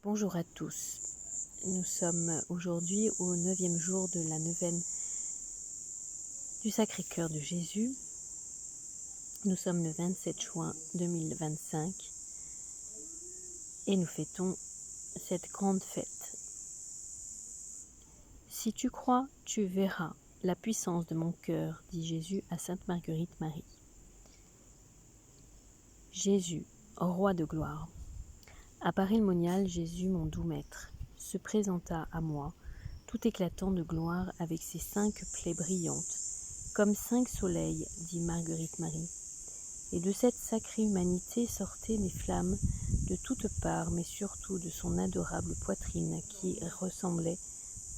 Bonjour à tous. Nous sommes aujourd'hui au 9e jour de la neuvaine du Sacré-Cœur de Jésus. Nous sommes le 27 juin 2025 et nous fêtons cette grande fête. Si tu crois, tu verras la puissance de mon cœur, dit Jésus à Sainte Marguerite Marie. Jésus, roi de gloire. À Paris-le-Monial, Jésus, mon doux maître, se présenta à moi, tout éclatant de gloire avec ses 5 plaies brillantes, comme 5 soleils, dit Marguerite Marie. Et de cette sacrée humanité sortaient des flammes de toutes parts, mais surtout de son adorable poitrine qui ressemblait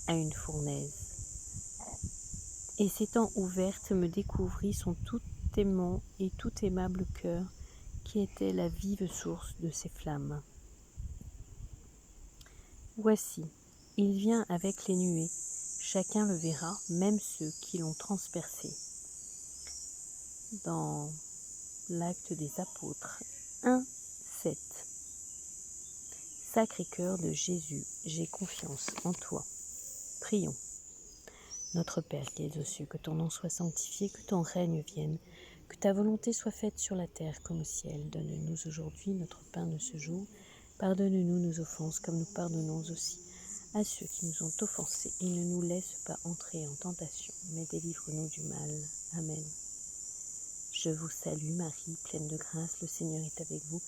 à une fournaise. Et s'étant ouverte, me découvrit son tout aimant et tout aimable cœur, qui était la vive source de ces flammes. Voici, il vient avec les nuées, chacun le verra, même ceux qui l'ont transpercé. Dans l'Acte des Apôtres 1, 7. Sacré-Cœur de Jésus, j'ai confiance en toi. Prions. Notre Père qui es aux cieux, que ton nom soit sanctifié, que ton règne vienne, que ta volonté soit faite sur la terre comme au ciel. Donne-nous aujourd'hui notre pain de ce jour. Pardonne-nous nos offenses comme nous pardonnons aussi à ceux qui nous ont offensés. Et ne nous laisse pas entrer en tentation, mais délivre-nous du mal. Amen. Je vous salue Marie, pleine de grâce, le Seigneur est avec vous.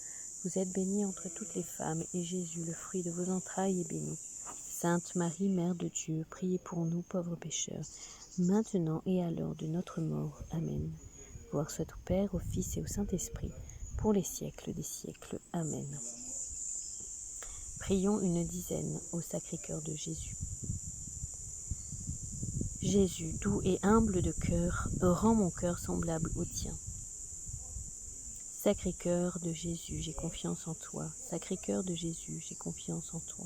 Vous êtes bénie entre toutes les femmes, et Jésus, le fruit de vos entrailles, est béni. Sainte Marie, Mère de Dieu, priez pour nous pauvres pécheurs, maintenant et à l'heure de notre mort. Amen. Gloire soit au Père, au Fils et au Saint-Esprit, pour les siècles des siècles. Amen. Prions une dizaine au Sacré-Cœur de Jésus. Jésus, doux et humble de cœur, rends mon cœur semblable au tien. Sacré-Cœur de Jésus, j'ai confiance en toi. Sacré-Cœur de Jésus, j'ai confiance en toi.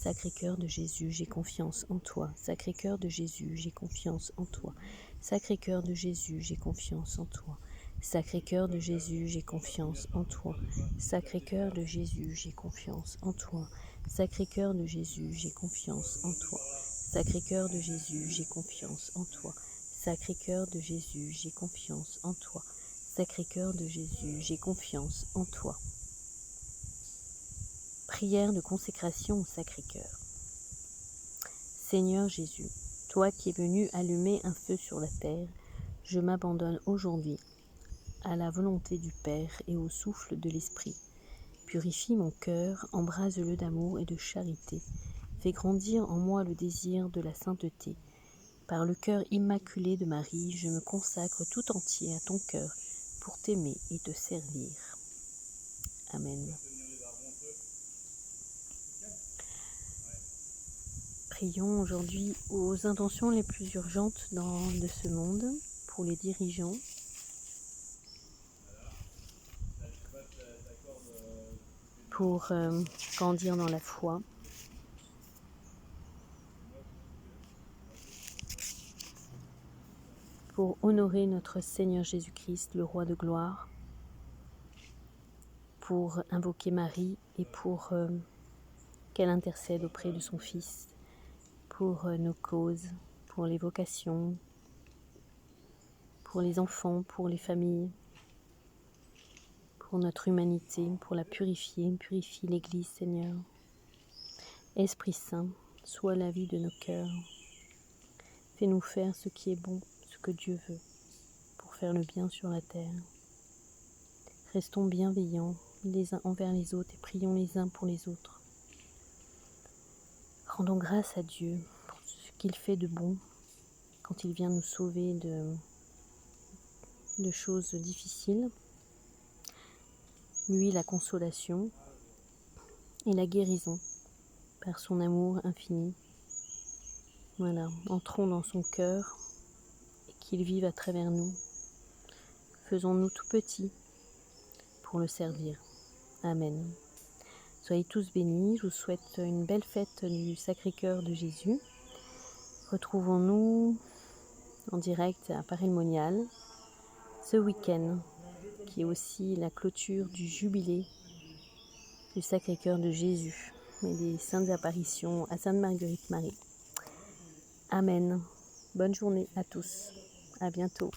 Sacré-Cœur de Jésus, j'ai confiance en toi. Sacré-Cœur de Jésus, j'ai confiance en toi. Sacré-Cœur de Jésus, j'ai confiance en toi. Sacré-Cœur de Jésus, j'ai confiance en toi. Sacré-Cœur de Jésus, j'ai confiance en toi. Sacré-Cœur de Jésus, j'ai confiance en toi. Sacré-Cœur de Jésus, j'ai confiance en toi. Sacré-Cœur de Jésus, j'ai confiance en toi. Sacré-Cœur de Jésus, j'ai confiance en toi. Prière de consécration au Sacré-Cœur. Seigneur Jésus, toi qui es venu allumer un feu sur la terre, je m'abandonne aujourd'hui à la volonté du Père et au souffle de l'Esprit. Purifie mon cœur, embrase-le d'amour et de charité. Fais grandir en moi le désir de la sainteté. Par le cœur immaculé de Marie, je me consacre tout entier à ton cœur pour t'aimer et te servir. Amen. Prions aujourd'hui aux intentions les plus urgentes de ce monde, pour les dirigeants, pour grandir dans la foi, pour honorer notre Seigneur Jésus-Christ, le Roi de gloire, pour invoquer Marie et pour qu'elle intercède auprès de son Fils, pour nos causes, pour les vocations, pour les enfants, pour les familles, pour notre humanité, pour la purifier. Purifie l'Église, Seigneur. Esprit Saint, sois la vie de nos cœurs. Fais-nous faire ce qui est bon, ce que Dieu veut, pour faire le bien sur la terre. Restons bienveillants les uns envers les autres et prions les uns pour les autres. Rendons grâce à Dieu pour ce qu'il fait de bon quand il vient nous sauver de choses difficiles. Lui, la consolation et la guérison par son amour infini. Voilà, entrons dans son cœur et qu'il vive à travers nous. Faisons-nous tout petits pour le servir. Amen. Soyez tous bénis. Je vous souhaite une belle fête du Sacré-Cœur de Jésus. Retrouvons-nous en direct à Paris-le-Monial ce week-end, qui est aussi la clôture du jubilé du Sacré-Cœur de Jésus. et des saintes apparitions à Sainte Marguerite Marie. Amen. Bonne journée à tous. À bientôt.